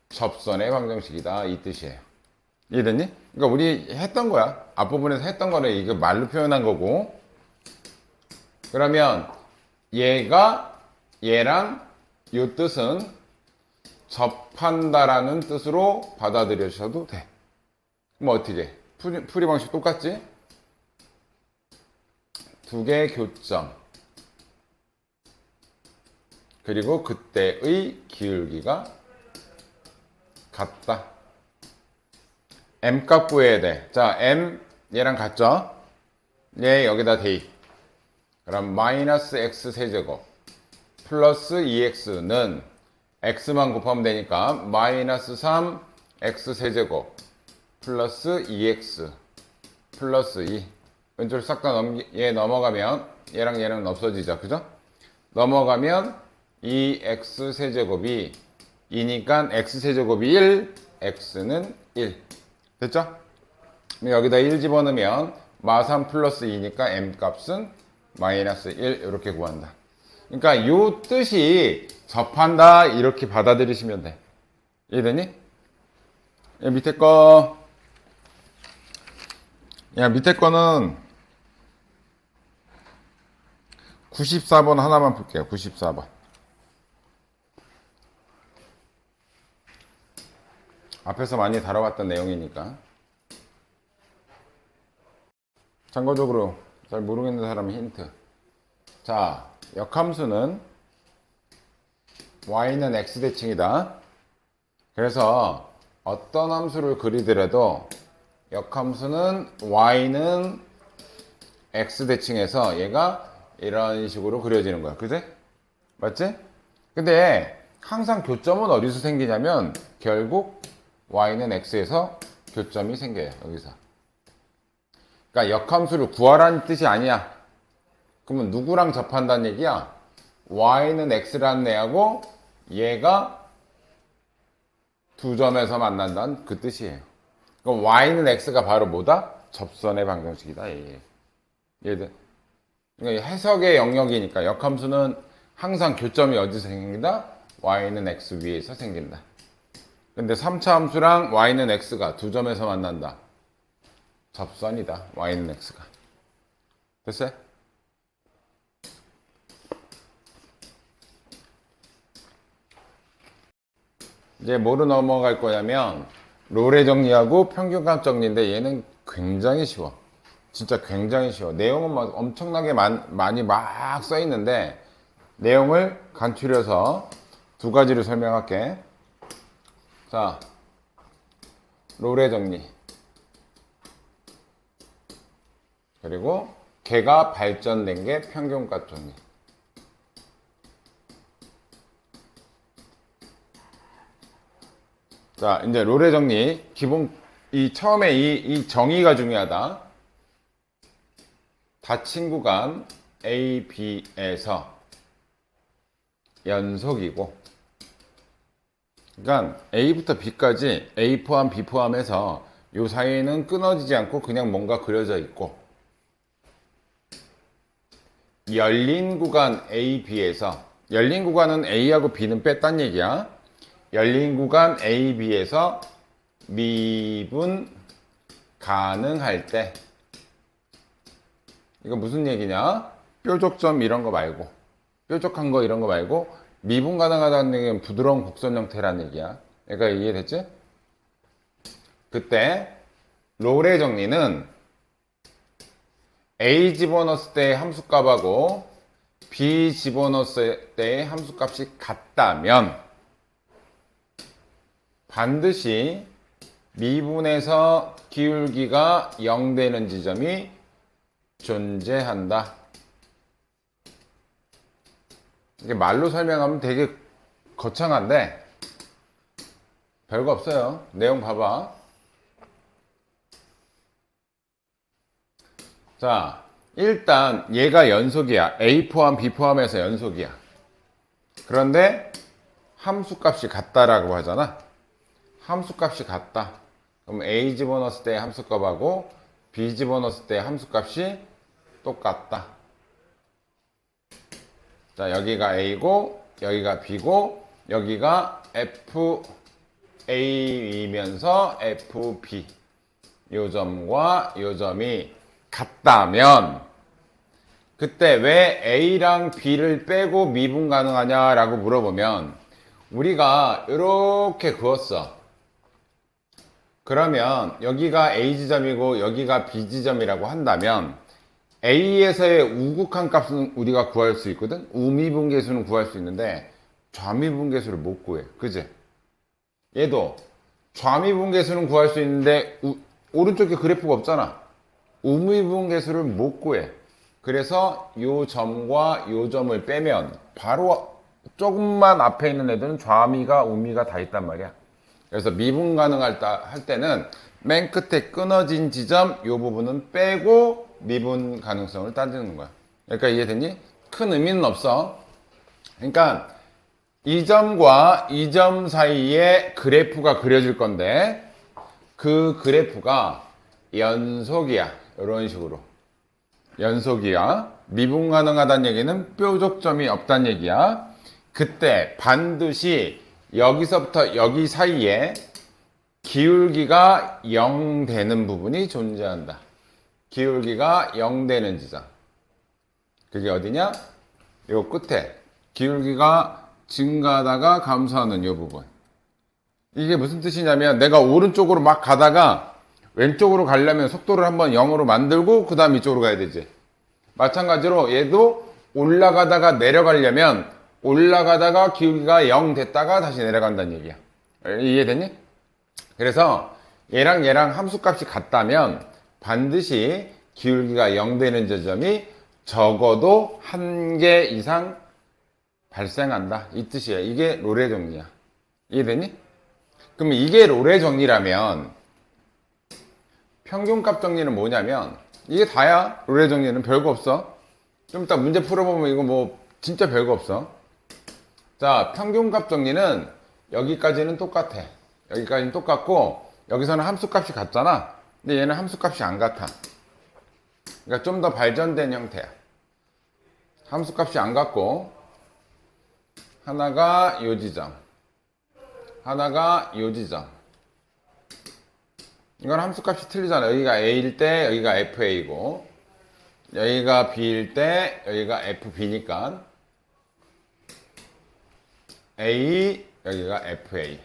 접선의 방정식이다. 이 뜻이에요. 이해됐니? 그러니까 우리 했던 거야. 앞부분에서 했던 거를 이거 말로 표현한 거고. 그러면 얘가 얘랑 이 뜻은 접한다라는 뜻으로 받아들여주셔도 돼. 그럼 어떻게? 풀이 방식 똑같지? 두 개의 교점. 그리고 그때의 기울기가 같다. M 값 구해야 돼. 자, M 얘랑 같죠? 얘 여기다 대입. 그럼 마이너스 x 세제곱 플러스 2x는 x만 곱하면 되니까 마이너스 3 x 세제곱 플러스 2x 플러스 2. 왼쪽으로 싹 다 얘 넘어가면 얘랑 얘랑 없어지죠. 그죠? 넘어가면 2x 세제곱이 2니까 x 세제곱이 1, x는 1. 됐죠? 여기다 1 집어넣으면 마3 플러스 2니까 m 값은 마이너스 1 이렇게 구한다. 그러니까 이 뜻이 접한다 이렇게 받아들이시면 돼. 이해되니? 야, 밑에 거는 94번 하나만 볼게요. 94번. 앞에서 많이 다뤄봤던 내용이니까. 참고적으로 잘 모르겠는 사람은 힌트. 자, 역함수는 y는 x대칭이다. 그래서 어떤 함수를 그리더라도 역함수는 y는 x대칭에서 얘가 이런 식으로 그려지는 거야. 그지? 맞지? 근데 항상 교점은 어디서 생기냐면 결국 y는 x에서 교점이 생겨요. 여기서. 그러니까 역함수를 구하라는 뜻이 아니야. 그러면 누구랑 접한다는 얘기야? y는 x라는 애하고 얘가 두 점에서 만난다는 그 뜻이에요. 그럼 y는 x가 바로 뭐다? 접선의 방정식이다. 얘들. 그러니까 해석의 영역이니까 역함수는 항상 교점이 어디서 생긴다? y는 x 위에서 생긴다. 근데 3차 함수랑 y는 x가 두 점에서 만난다. 접선이다. y는 x가. 됐어요? 이제 뭐로 넘어갈 거냐면 롤의 정리하고 평균값 정리인데 얘는 굉장히 쉬워. 진짜 굉장히 쉬워. 내용은 막 엄청나게 많이 막 써 있는데 내용을 간추려서 두 가지를 설명할게. 자, 롤의 정리. 그리고 걔가 발전된 게 평균값 정리. 자, 이제 롤의 정리. 처음에 이 정의가 중요하다. 닫힌 구간 A, B에서 연속이고, 그러니까 A부터 B까지 A 포함, B 포함해서 이 사이에는 끊어지지 않고 그냥 뭔가 그려져 있고, 열린 구간 A, B에서, 열린 구간은 A하고 B는 뺐단 얘기야. 열린 구간 A, B에서 미분 가능할 때 이거 무슨 얘기냐? 뾰족점 이런 거 말고, 뾰족한 거 이런 거 말고, 미분 가능하다는 얘기는 부드러운 곡선 형태라는 얘기야. 그러니까 이해됐지? 그때 롤의 정리는 A 집어넣었을 때의 함수값하고 B 집어넣었을 때의 함수값이 같다면 반드시 미분에서 기울기가 0 되는 지점이 존재한다. 이게 말로 설명하면 되게 거창한데 별거 없어요. 내용 봐봐. 자, 일단 얘가 연속이야. A 포함 B 포함해서 연속이야. 그런데 함수값이 같다라고 하잖아. 함수값이 같다. 그럼 A 집어넣었을 때 함수값하고 B 집어넣었을 때 함수값이 똑같다. 자, 여기가 A고 여기가 B고 여기가 FA이면서 FB 요 점과 요 점이 같다면 그때 왜 A랑 B를 빼고 미분 가능하냐라고 물어보면 우리가 이렇게 그었어. 그러면 여기가 A 지점이고 여기가 B 지점이라고 한다면 A에서의 우극한 값은 우리가 구할 수 있거든. 우미분계수는 구할 수 있는데 좌미분계수를 못 구해. 그지? 얘도 좌미분계수는 구할 수 있는데 오른쪽에 그래프가 없잖아. 우미분계수를 못 구해. 그래서 요 점과 요 점을 빼면 바로 조금만 앞에 있는 애들은 좌미가 우미가 다 있단 말이야. 그래서 미분 가능할 때는 맨 끝에 끊어진 지점 요 부분은 빼고 미분 가능성을 따지는 거야. 그러니까 이해됐니? 큰 의미는 없어. 그러니까 이 점과 이 점 사이에 그래프가 그려질 건데 그 그래프가 연속이야. 이런 식으로 연속이야. 미분 가능하다는 얘기는 뾰족점이 없다는 얘기야. 그때 반드시 여기서부터 여기 사이에 기울기가 0 되는 부분이 존재한다. 기울기가 0 되는 지점. 그게 어디냐? 요 끝에 기울기가 증가하다가 감소하는 요 부분. 이게 무슨 뜻이냐면 내가 오른쪽으로 막 가다가 왼쪽으로 가려면 속도를 한번 0으로 만들고 그 다음 이쪽으로 가야 되지. 마찬가지로 얘도 올라가다가 내려가려면 올라가다가 기울기가 0 됐다가 다시 내려간다는 얘기야. 이해됐니? 그래서 얘랑 얘랑 함수값이 같다면 반드시 기울기가 0 되는 지점이 적어도 한 개 이상 발생한다. 이 뜻이야. 이게 롤의 정리야. 이해됐니? 그러면 이게 롤의 정리라면 평균값 정리는 뭐냐면 이게 다야. 롤의 정리는 별거 없어. 좀 이따 문제 풀어보면 이거 뭐 진짜 별거 없어. 자, 평균값 정리는 여기까지는 똑같아. 여기까지는 똑같고 여기서는 함수값이 같잖아. 근데 얘는 함수값이 안 같아. 그러니까 좀 더 발전된 형태야. 함수값이 안 같고 하나가 요 지점, 하나가 요 지점. 이건 함수값이 틀리잖아. 여기가 A일 때 여기가 FA고 여기가 B일 때 여기가 FB니까 A 여기가 FA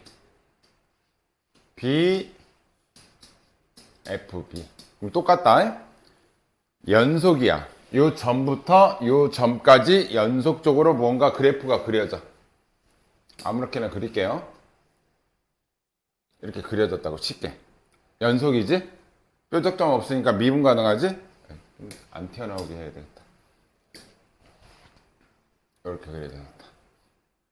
B FB 그럼 똑같다. 연속이야. 요 점부터 요 점까지 연속적으로 뭔가 그래프가 그려져. 아무렇게나 그릴게요. 이렇게 그려졌다고 쉽게. 연속이지? 뾰족점 없으니까 미분 가능하지? 안 튀어나오게 해야 되겠다. 이렇게 그려졌다.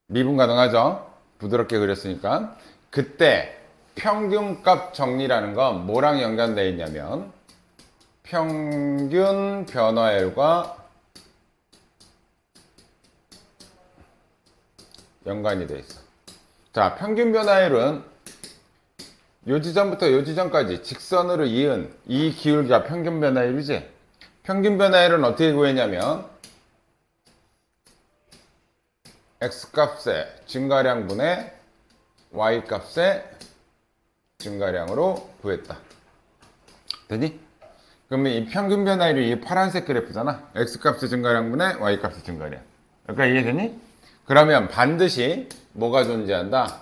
미분 가능하죠? 부드럽게 그렸으니까. 그때 평균값 정리라는 건 뭐랑 연관되어 있냐면 평균 변화율과 연관이 되어 있어. 자, 평균 변화율은 요 지점부터 요 지점까지 직선으로 이은 이 기울기가 평균 변화율이지. 평균 변화율은 어떻게 구했냐면 x값의 증가량분의 y값의 증가량으로 구했다. 되니? 그러면 이 평균 변화율이 이 파란색 그래프잖아. X값의 증가량분의 Y값의 증가량. 그러니까 이해되니? 그러면 반드시 뭐가 존재한다?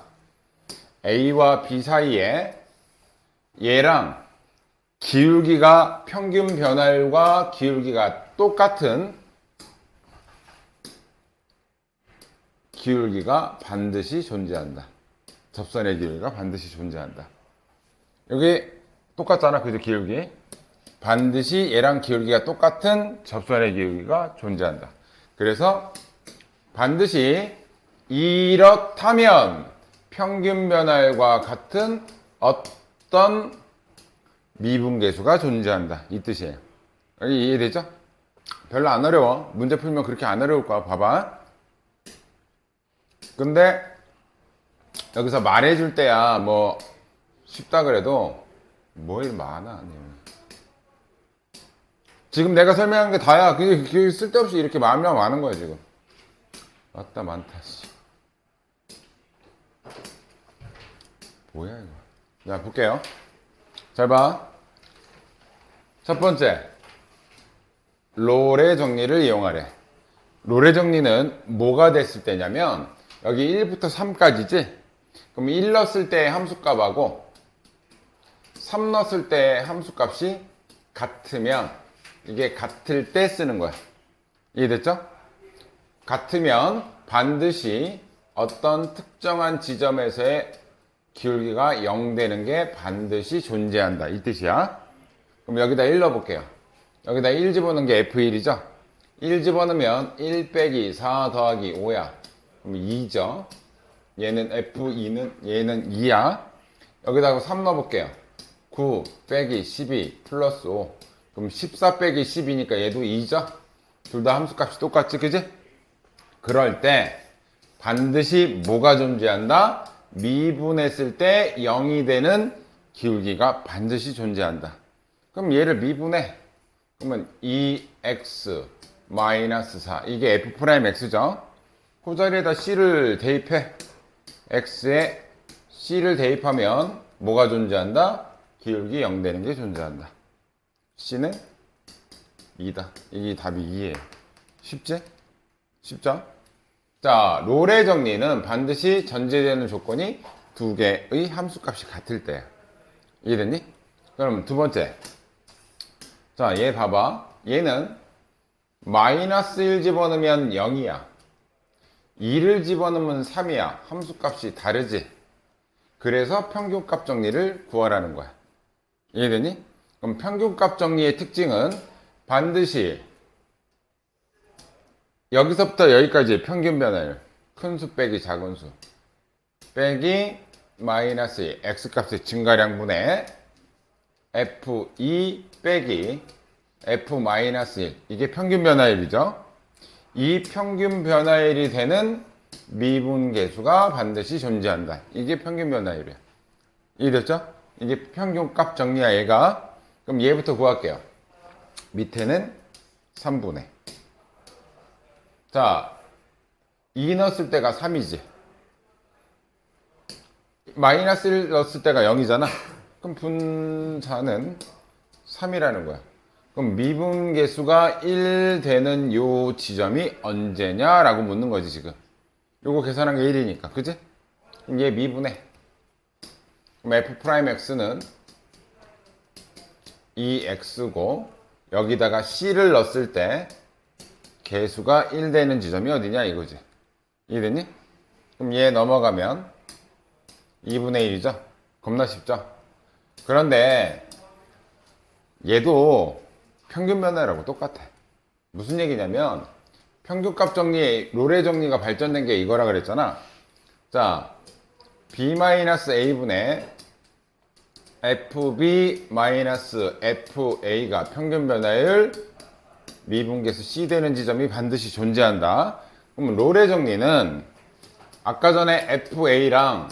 A와 B 사이에 얘랑 기울기가 평균 변화율과 기울기가 똑같은 기울기가 반드시 존재한다. 접선의 기울기가 반드시 존재한다. 여기 똑같잖아. 그죠? 기울기. 반드시 얘랑 기울기가 똑같은 접선의 기울기가 존재한다. 그래서 반드시 이렇다면 평균 변화율과 같은 어떤 미분계수가 존재한다. 이 뜻이에요. 여기 이해되죠? 별로 안 어려워. 문제 풀면 그렇게 안 어려울 거야. 봐봐. 근데 여기서 말해줄 때야 뭐 쉽다 그래도 뭘 많아. 지금 내가 설명한 게 다야. 그게 쓸데없이 이렇게 말만 많은 거야 지금. 맞다 많다 씨. 뭐야 이거. 자 볼게요. 잘 봐. 첫 번째 롤의 정리를 이용하래. 롤의 정리는 뭐가 됐을 때냐면 여기 1부터 3까지지. 그럼 1 넣었을 때 함수값하고 3 넣었을 때 함수값이 같으면 이게 같을 때 쓰는 거야. 이해됐죠? 같으면 반드시 어떤 특정한 지점에서의 기울기가 0 되는 게 반드시 존재한다. 이 뜻이야. 그럼 여기다 1 넣어볼게요. 여기다 1 집어넣은 게 F1이죠? 1 집어넣으면 1 빼기 4 더하기 5야. 그럼 2죠? 얘는 F2는 얘는 2야. 여기다가 3 넣어볼게요. 9 빼기 12 플러스 5. 그럼 14 빼기 10이니까 얘도 2죠? 둘 다 함수값이 똑같지, 그지? 그럴 때 반드시 뭐가 존재한다? 미분했을 때 0이 되는 기울기가 반드시 존재한다. 그럼 얘를 미분해. 그러면 2x 마이너스 4 이게 F'X죠? 그 자리에다 C를 대입해. X에 C를 대입하면 뭐가 존재한다? 기울기 0 되는 게 존재한다. C는 2다. 이게 답이 2예요. 쉽지? 쉽죠? 자, 롤의 정리는 반드시 전제되는 조건이 두 개의 함수값이 같을 때야. 이해됐니? 그럼 두 번째. 자, 얘 봐봐. 얘는 마이너스 1 집어넣으면 0이야. 2를 집어넣으면 3이야. 함수값이 다르지? 그래서 평균값 정리를 구하라는 거야. 이해되니? 그럼 평균값 정리의 특징은 반드시 여기서부터 여기까지 평균 변화율 큰 수 빼기 작은 수 빼기 마이너스 2 x값의 증가량분의 f2 빼기 f 마이너스 1 이게 평균 변화율이죠. 이 평균 변화율이 되는 미분계수가 반드시 존재한다. 이게 평균 변화율이야. 이해됐죠? 이게 평균값 정리야 얘가. 그럼 얘부터 구할게요. 밑에는 3분의 자, 2 넣었을 때가 3이지. 마이너스 1 넣었을 때가 0이잖아. 그럼 분자는 3이라는 거야. 그럼 미분계수가 1 되는 요 지점이 언제냐라고 묻는 거지 지금. 요거 계산한 게 1이니까. 그지? 그럼 얘 미분해. 그럼 F'X는 2X고 여기다가 C를 넣었을 때 개수가 1 되는 지점이 어디냐 이거지. 이해됐니? 그럼 얘 넘어가면 2분의 1이죠? 겁나 쉽죠? 그런데 얘도 평균 변화라고 똑같아. 무슨 얘기냐면 평균값 정리, 롤의 정리가 발전된 게 이거라 그랬잖아. 자, b-a분의 fb-fa가 평균 변화율 미분계수 C 되는 지점이 반드시 존재한다. 그럼 롤의 정리는 아까 전에 FA랑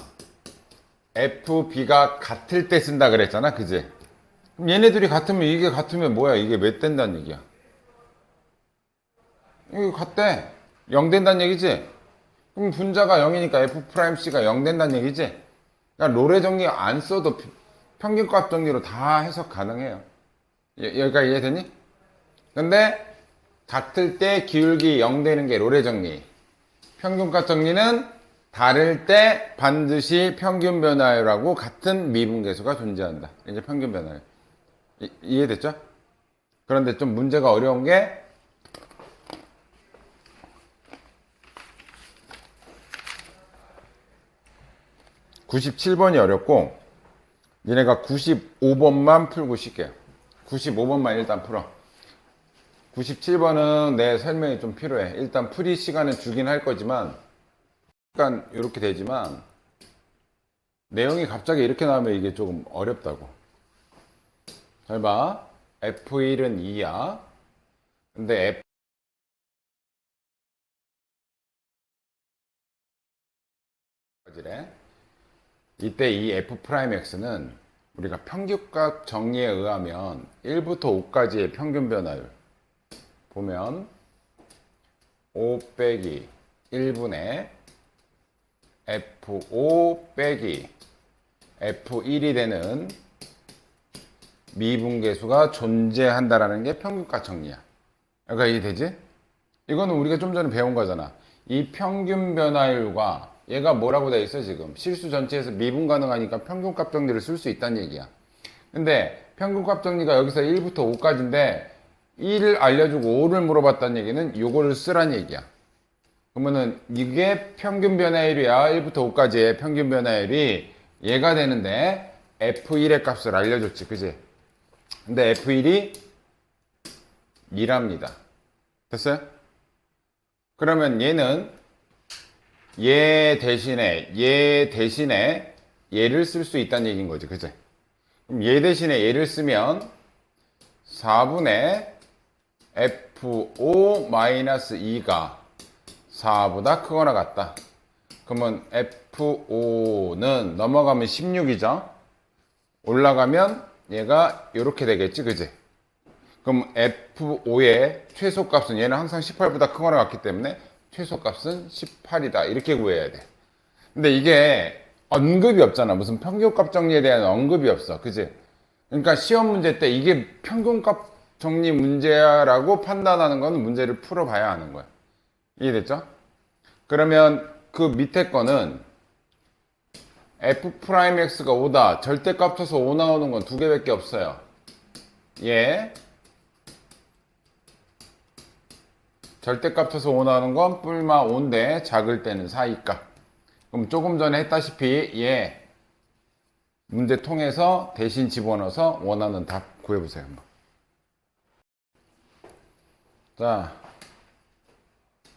FB가 같을 때 쓴다 그랬잖아. 그지? 그럼 얘네들이 같으면 이게 같으면 뭐야? 이게 몇 된다는 얘기야? 이게 같대. 0 된다는 얘기지? 그럼 분자가 0이니까 F'C가 0 된다는 얘기지? 그러니까 롤의 정리 안 써도 평균값 정리로 다 해석 가능해요. 여기까지 이해되니? 근데 같을 때 기울기 0 되는 게 롤의 정리. 평균값 정리는 다를 때 반드시 평균 변화율하고 같은 미분계수가 존재한다. 이제 평균 변화율. 이해됐죠? 그런데 좀 문제가 어려운 게 97번이 어렵고 얘네가 95번만 풀고 쉴게요. 95번만 일단 풀어. 97번은 내 설명이 좀 필요해. 일단 풀이 시간은 주긴 할 거지만 약간 이렇게 되지만 내용이 갑자기 이렇게 나오면 이게 조금 어렵다고. 잘 봐. F1은 2야. 근데 F래. 이때 이 F'X는 우리가 평균값 정리에 의하면 1부터 5까지의 평균 변화율 보면 5 빼기 1분의 F5 빼기 F1이 되는 미분계수가 존재한다라는 게 평균값 정리야. 그러니까 이해되지? 이거는 우리가 좀 전에 배운 거잖아. 이 평균 변화율과 얘가 뭐라고 돼 있어 지금? 실수 전체에서 미분 가능하니까 평균값 정리를 쓸 수 있다는 얘기야. 근데 평균값 정리가 여기서 1부터 5까지인데 1을 알려주고 5를 물어봤다는 얘기는 요거를 쓰란 얘기야. 그러면은 이게 평균 변화율이야. 1부터 5까지의 평균 변화율이 얘가 되는데 F1의 값을 알려줬지. 그지? 근데 F1이 2랍니다. 됐어요? 그러면 얘는 얘 대신에 얘를 쓸 수 있다는 얘기인 거지. 그치? 그럼 얘 대신에 얘를 쓰면 4분의 F5-2가 4보다 크거나 같다. 그러면 F5는 넘어가면 16이죠. 올라가면 얘가 이렇게 되겠지. 그치? 그럼 F5의 최소값은 얘는 항상 18보다 크거나 같기 때문에 최소값은 18이다. 이렇게 구해야 돼. 근데 이게 언급이 없잖아. 무슨 평균값 정리에 대한 언급이 없어. 그지? 그러니까 시험 문제 때 이게 평균값 정리 문제야라고 판단하는 건 문제를 풀어봐야 하는 거야. 이해됐죠? 그러면 그 밑에 거는 F'X가 5다. 절대값 쳐서 5 나오는 건 두 개밖에 없어요. 얘 절대값 쳐서 5 나오는 건 뿔마 5인데 작을 때는 4이값. 그럼 조금 전에 했다시피 얘 문제 통해서 대신 집어넣어서 원하는 답 구해보세요. 한번. 자,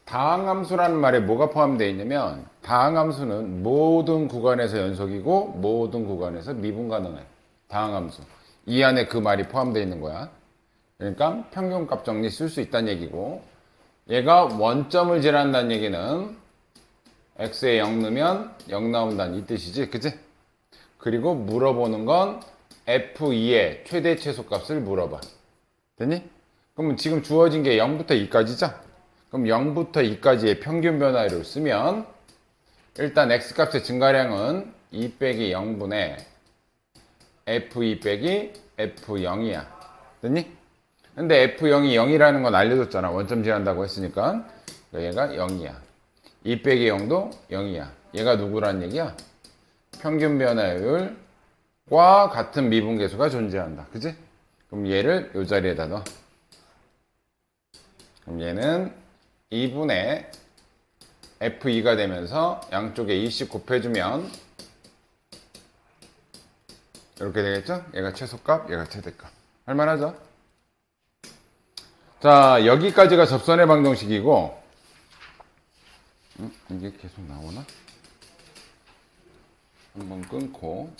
다항함수라는 말에 뭐가 포함되어 있냐면 다항함수는 모든 구간에서 연속이고 모든 구간에서 미분 가능해. 다항함수. 이 안에 그 말이 포함되어 있는 거야. 그러니까 평균값 정리 쓸 수 있다는 얘기고 얘가 원점을 지난다는 얘기는 x에 0 넣으면 0 나온다는 이 뜻이지. 그치? 그리고 물어보는 건 f2의 최대 최소값을 물어봐. 됐니? 그러면 지금 주어진 게 0부터 2까지죠? 그럼 0부터 2까지의 평균 변화율을 쓰면 일단 x값의 증가량은 2 빼기 0분의 f2 빼기 f0이야. 됐니? 근데 F0이 0이라는 건 알려줬잖아. 원점 제한다고 했으니까. 얘가 0이야. 2 빼기 0도 0이야. 얘가 누구란 얘기야? 평균 변화율과 같은 미분계수가 존재한다. 그치? 그럼 얘를 이 자리에다 넣어. 그럼 얘는 2분의 F2가 되면서 양쪽에 2씩 곱해주면 이렇게 되겠죠? 얘가 최소값, 얘가 최대값. 할만하죠? 자, 여기까지가 접선의 방정식이고 이게 계속 나오나? 한번 끊고